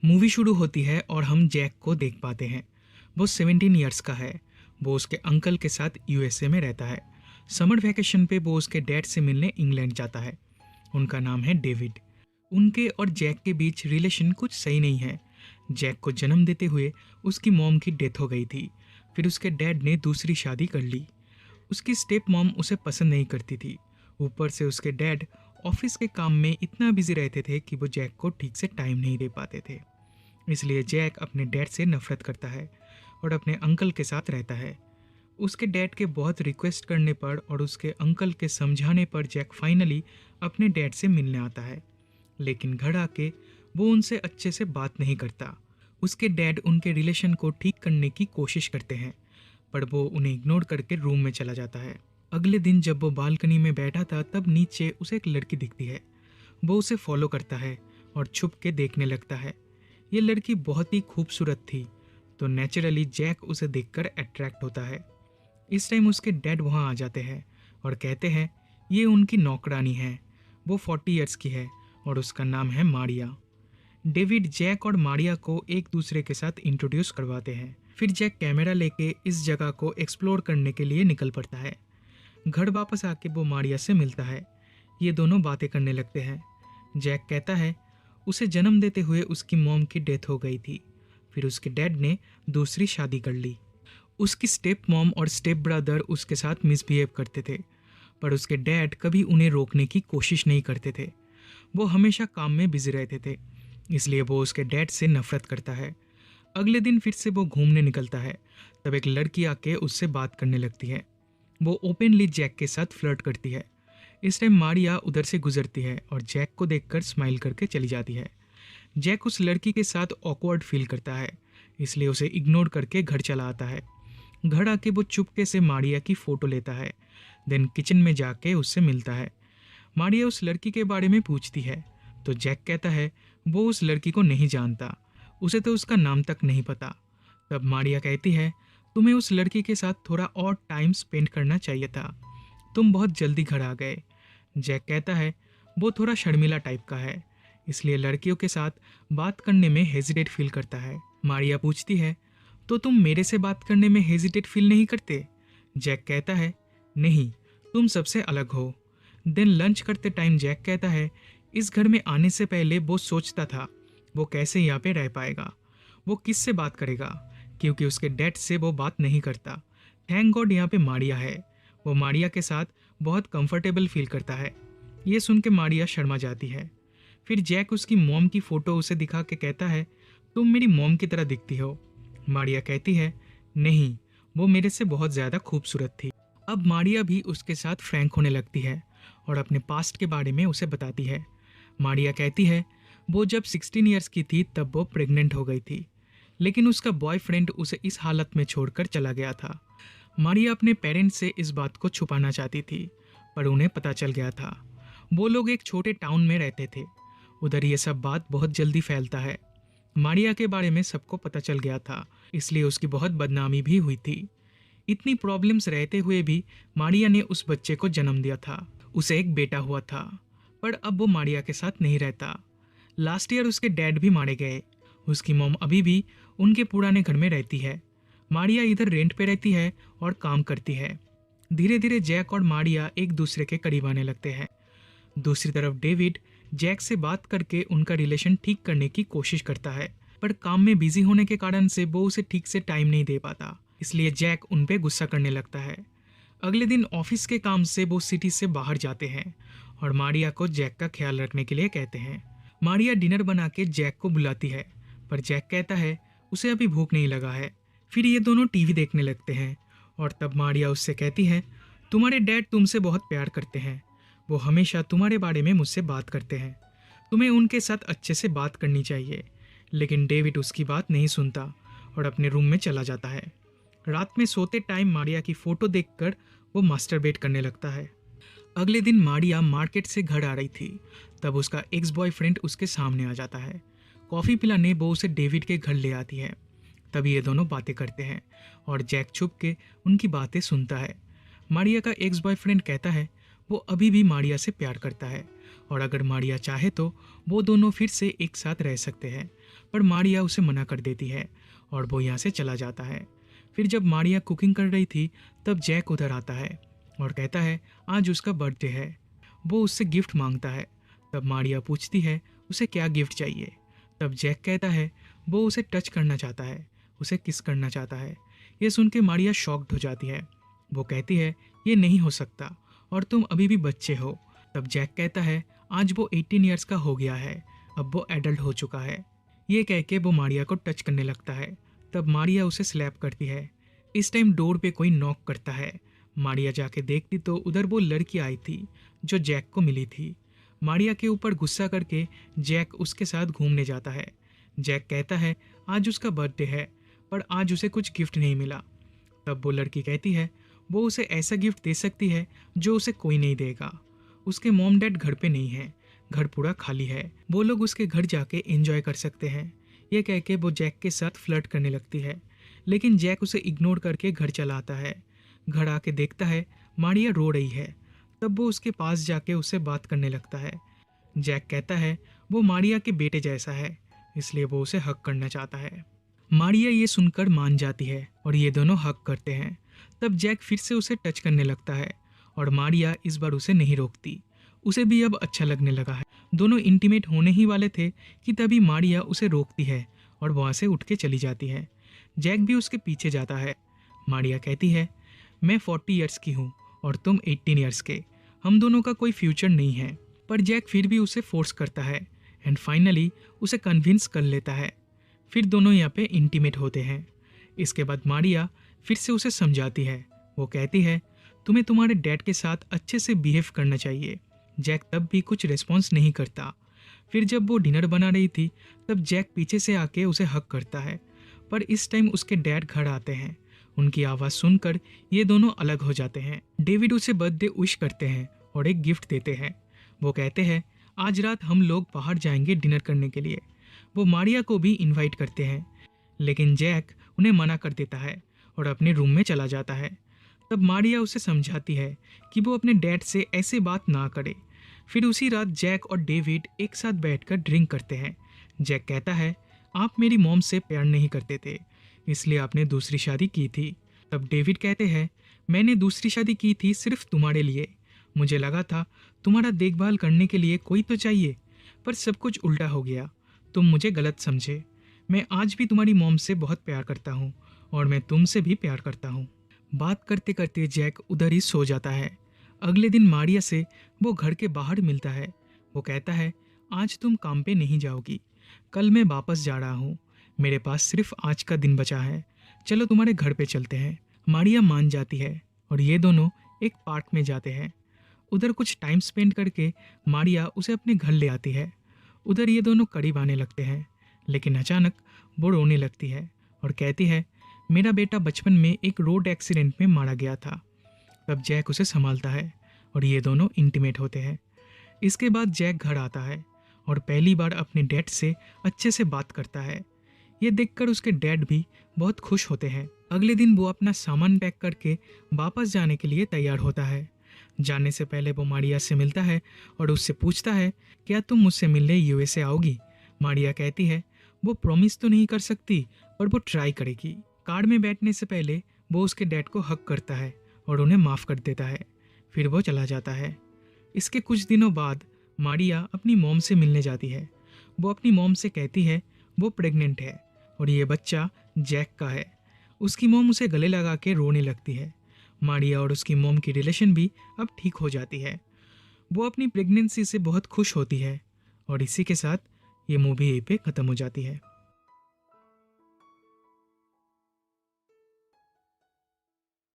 Movie शुरू होती है और हम जैक को देख पाते हैं। वो 17 इयर्स का है। वो उसके अंकल के साथ यूएसए में रहता है। समर वैकेशन पे वो उसके डैड से मिलने इंग्लैंड जाता है। उनका नाम है डेविड। उनके और जैक के बीच रिलेशन कुछ सही नहीं है। जैक को जन्म देते हुए उसकी मॉम की डेथ हो गई थी। फिर उसके डैड ने दूसरी शादी कर ली। उसकी स्टेप मॉम उसे पसंद नहीं करती थी। ऊपर से उसके डैड ऑफिस के काम में इतना बिजी रहते थे कि वो जैक को ठीक से टाइम नहीं दे पाते थे। इसलिए जैक अपने डैड से नफरत करता है और अपने अंकल के साथ रहता है। उसके डैड के बहुत रिक्वेस्ट करने पर और उसके अंकल के समझाने पर जैक फाइनली अपने डैड से मिलने आता है। लेकिन घर आके वो उनसे अच्छे से बात नहीं करता। उसके डैड उनके रिलेशन को ठीक करने की कोशिश करते हैं, पर वो उन्हें इग्नोर करके रूम में चला जाता है। अगले दिन जब वो बालकनी में बैठा था तब नीचे उसे एक लड़की दिखती है। वो उसे फॉलो करता है और छुप के देखने लगता है। ये लड़की बहुत ही खूबसूरत थी, तो नेचुरली जैक उसे देखकर अट्रैक्ट होता है। इस टाइम उसके डैड वहाँ आ जाते हैं और कहते हैं ये उनकी नौकरानी है। वो 40 इयर्स की है और उसका नाम है मारिया। डेविड जैक और मारिया को एक दूसरे के साथ इंट्रोड्यूस करवाते हैं। फिर जैक कैमरा लेके इस जगह को एक्सप्लोर करने के लिए निकल पड़ता है। घर वापस आके वो मारिया से मिलता है। ये दोनों बातें करने लगते हैं। जैक कहता है उसे जन्म देते हुए उसकी मॉम की डेथ हो गई थी। फिर उसके डैड ने दूसरी शादी कर ली। उसकी स्टेप मॉम और स्टेप ब्रदर उसके साथ मिसबिहेव करते थे, पर उसके डैड कभी उन्हें रोकने की कोशिश नहीं करते थे। वो हमेशा काम में बिजी रहते थे, इसलिए वो उसके डैड से नफरत करता है। अगले दिन फिर से वो घूमने निकलता है। तब एक लड़की आके उससे बात करने लगती है। वो ओपनली जैक के साथ फ्लर्ट करती है। इस टाइम मारिया उधर से गुजरती है और जैक को देखकर स्माइल करके चली जाती है। जैक उस लड़की के साथ ऑकवर्ड फील करता है, इसलिए उसे इग्नोर करके घर चला आता है। घर आके वो चुपके से मारिया की फ़ोटो लेता है। देन किचन में जाके उससे मिलता है। मारिया उस लड़की के बारे में पूछती है, तो जैक कहता है वो उस लड़की को नहीं जानता, उसे तो उसका नाम तक नहीं पता। तब मारिया कहती है तुम्हें उस लड़की के साथ थोड़ा और टाइम स्पेंड करना चाहिए था, तुम बहुत जल्दी घर आ गए। जैक कहता है वो थोड़ा शर्मिला टाइप का है, इसलिए लड़कियों के साथ बात करने में हेजिटेट फील करता है। मारिया पूछती है तो तुम मेरे से बात करने में हेजिटेट फील नहीं करते? जैक कहता है नहीं, तुम सबसे अलग हो। देन लंच करते टाइम जैक कहता है इस घर में आने से पहले वो सोचता था वो कैसे यहाँ पे रह पाएगा, वो किससे बात करेगा, क्योंकि उसके डैड से वो बात नहीं करता। थैंक गॉड यहाँ पे मारिया है। वो मारिया के साथ बहुत कंफर्टेबल फील करता है। ये सुन के मारिया शर्मा जाती है। फिर जैक उसकी मॉम की फ़ोटो उसे दिखा के कहता है तुम मेरी मॉम की तरह दिखती हो। मारिया कहती है नहीं, वो मेरे से बहुत ज़्यादा खूबसूरत थी। अब मारिया भी उसके साथ फ्रैंक होने लगती है और अपने पास्ट के बारे में उसे बताती है। मारिया कहती है वो जब 16 इयर्स की थी तब वो प्रेग्नेंट हो गई थी, लेकिन उसका बॉयफ्रेंड उसे इस हालत में छोड़कर चला गया था। मारिया अपने पेरेंट्स से इस बात को छुपाना चाहती थी, पर उन्हें पता चल गया था। वो लोग एक छोटे टाउन में रहते थे। उधर ये सब बात बहुत जल्दी फैलता है। मारिया के बारे में सबको पता चल गया था, इसलिए उसकी बहुत बदनामी भी हुई थी। इतनी प्रॉब्लम्स रहते हुए भी मारिया ने उस बच्चे को जन्म दिया था। उसे एक बेटा हुआ था, पर अब वो मारिया के साथ नहीं रहता। लास्ट ईयर उसके डैड भी मारे गए। उसकी मॉम अभी भी उनके पुराने घर में रहती है। मारिया इधर रेंट पे रहती है और काम करती है। धीरे धीरे जैक और मारिया एक दूसरे के करीब आने लगते हैं। दूसरी तरफ डेविड जैक से बात करके उनका रिलेशन ठीक करने की कोशिश करता है, पर काम में बिजी होने के कारण से वो उसे ठीक से टाइम नहीं दे पाता, इसलिए जैक उन पे गुस्सा करने लगता है। अगले दिन ऑफिस के काम से वो सिटी से बाहर जाते हैं और मारिया को जैक का ख्याल रखने के लिए कहते हैं। मारिया डिनर बना के जैक को बुलाती है, पर जैक कहता है उसे अभी भूख नहीं लगा है। फिर ये दोनों टीवी देखने लगते हैं और तब मारिया उससे कहती है तुम्हारे डैड तुमसे बहुत प्यार करते हैं, वो हमेशा तुम्हारे बारे में मुझसे बात करते हैं, तुम्हें उनके साथ अच्छे से बात करनी चाहिए। लेकिन डेविड उसकी बात नहीं सुनता और अपने रूम में चला जाता है। रात में सोते टाइम मारिया की फ़ोटो देखकर वो मास्टरबेट करने लगता है। अगले दिन मारिया मार्केट से घर आ रही थी, तब उसका एक्स बॉयफ्रेंड उसके सामने आ जाता है। कॉफ़ी पिलाने वो उसे डेविड के घर ले आती है। तभी ये दोनों बातें करते हैं और जैक छुप के उनकी बातें सुनता है। मारिया का एक्स बॉयफ्रेंड कहता है वो अभी भी मारिया से प्यार करता है और अगर मारिया चाहे तो वो दोनों फिर से एक साथ रह सकते हैं, पर मारिया उसे मना कर देती है और वो यहाँ से चला जाता है। फिर जब मारिया कुकिंग कर रही थी तब जैक उधर आता है और कहता है आज उसका बर्थडे है। वो उससे गिफ्ट मांगता है। तब मारिया पूछती है उसे क्या गिफ्ट चाहिए। तब जैक कहता है वो उसे टच करना चाहता है, उसे किस करना चाहता है। ये सुन के मारिया शॉक्ड हो जाती है। वो कहती है ये नहीं हो सकता और तुम अभी भी बच्चे हो। तब जैक कहता है आज वो 18 ईयर्स का हो गया है, अब वो एडल्ट हो चुका है। ये कह के वो मारिया को टच करने लगता है। तब मारिया उसे स्लैप करती है। इस टाइम डोर पे कोई नॉक करता है। मारिया जाके देखती तो उधर वो लड़की आई थी जो जैक को मिली थी। मारिया के ऊपर गुस्सा करके जैक उसके साथ घूमने जाता है। जैक कहता है आज उसका बर्थडे है पर आज उसे कुछ गिफ्ट नहीं मिला। तब वो लड़की कहती है वो उसे ऐसा गिफ्ट दे सकती है जो उसे कोई नहीं देगा। उसके मॉम डैड घर पे नहीं है, घर पूरा खाली है, वो लोग उसके घर जाके एंजॉय कर सकते हैं। ये कह के वो जैक के साथ फ्लर्ट करने लगती है, लेकिन जैक उसे इग्नोर करके घर चला आता है। घर आके देखता है मारिया रो रही है। तब वो उसके पास जाके उससे बात करने लगता है। जैक कहता है वो मारिया के बेटे जैसा है, इसलिए वो उसे हक करना चाहता है। मारिया ये सुनकर मान जाती है और ये दोनों हक करते हैं। तब जैक फिर से उसे टच करने लगता है और मारिया इस बार उसे नहीं रोकती। उसे भी अब अच्छा लगने लगा है। दोनों इंटीमेट होने ही वाले थे कि तभी मारिया उसे रोकती है और वहाँ से उठ के चली जाती है। जैक भी उसके पीछे जाता है। मारिया कहती है मैं 40 ईयर्स की हूँ और तुम 18 ईयर्स के, हम दोनों का कोई फ्यूचर नहीं है। पर जैक फिर भी उसे फोर्स करता है एंड फाइनली उसे कन्विंस कर लेता है। फिर दोनों यहाँ पे इंटीमेट होते हैं। इसके बाद मारिया फिर से उसे समझाती है। वो कहती है तुम्हें तुम्हारे डैड के साथ अच्छे से बिहेव करना चाहिए। जैक तब भी कुछ रिस्पॉन्स नहीं करता। फिर जब वो डिनर बना रही थी तब जैक पीछे से आके उसे हक करता है, पर इस टाइम उसके डैड घर आते हैं। उनकी आवाज़ सुनकर ये दोनों अलग हो जाते हैं। डेविड उसे बर्थडे विश करते हैं और एक गिफ्ट देते हैं। वो कहते हैं आज रात हम लोग बाहर जाएंगे डिनर करने के लिए। वो मारिया को भी इनवाइट करते हैं, लेकिन जैक उन्हें मना कर देता है और अपने रूम में चला जाता है। तब मारिया उसे समझाती है कि वो अपने डैड से ऐसे बात ना करे। फिर उसी रात जैक और डेविड एक साथ बैठकर ड्रिंक करते हैं। जैक कहता है आप मेरी मॉम से प्यार नहीं करते थे, इसलिए आपने दूसरी शादी की थी। तब डेविड कहते हैं मैंने दूसरी शादी की थी सिर्फ तुम्हारे लिए। मुझे लगा था तुम्हारा देखभाल करने के लिए कोई तो चाहिए, पर सब कुछ उल्टा हो गया। तुम मुझे गलत समझे। मैं आज भी तुम्हारी मॉम से बहुत प्यार करता हूँ और मैं तुमसे भी प्यार करता हूँ। बात करते करते जैक उधर ही सो जाता है। अगले दिन मारिया से वो घर के बाहर मिलता है। वो कहता है आज तुम काम पे नहीं जाओगी, कल मैं वापस जा रहा हूँ, मेरे पास सिर्फ आज का दिन बचा है, चलो तुम्हारे घर पे चलते हैं। मारिया मान जाती है और ये दोनों एक पार्क में जाते हैं। उधर कुछ टाइम स्पेंड करके मारिया उसे अपने घर ले आती है। उधर ये दोनों करीब आने लगते हैं, लेकिन अचानक वो रोने लगती है और कहती है मेरा बेटा बचपन में एक रोड एक्सीडेंट में मारा गया था। तब जैक उसे संभालता है और ये दोनों इंटीमेट होते हैं। इसके बाद जैक घर आता है और पहली बार अपने डैड से अच्छे से बात करता है। ये देखकर उसके डैड भी बहुत खुश होते हैं। अगले दिन वो अपना सामान पैक करके वापस जाने के लिए तैयार होता है। जाने से पहले वो मारिया से मिलता है और उससे पूछता है क्या तुम मुझसे मिलने यूएसए आओगी। मारिया कहती है वो प्रॉमिस तो नहीं कर सकती, पर वो ट्राई करेगी। कार में बैठने से पहले वो उसके डैड को हक करता है और उन्हें माफ़ कर देता है। फिर वो चला जाता है। इसके कुछ दिनों बाद मारिया अपनी मॉम से मिलने जाती है। वो अपनी मॉम से कहती है वो प्रेग्नेंट है और ये बच्चा जैक का है। उसकी मॉम उसे गले लगा के रोने लगती है। मारिया और उसकी मॉम की रिलेशन भी अब ठीक हो जाती है। वो अपनी प्रेगनेंसी से बहुत खुश होती है और इसी के साथ ये मूवी यहीं पे ख़त्म हो जाती है।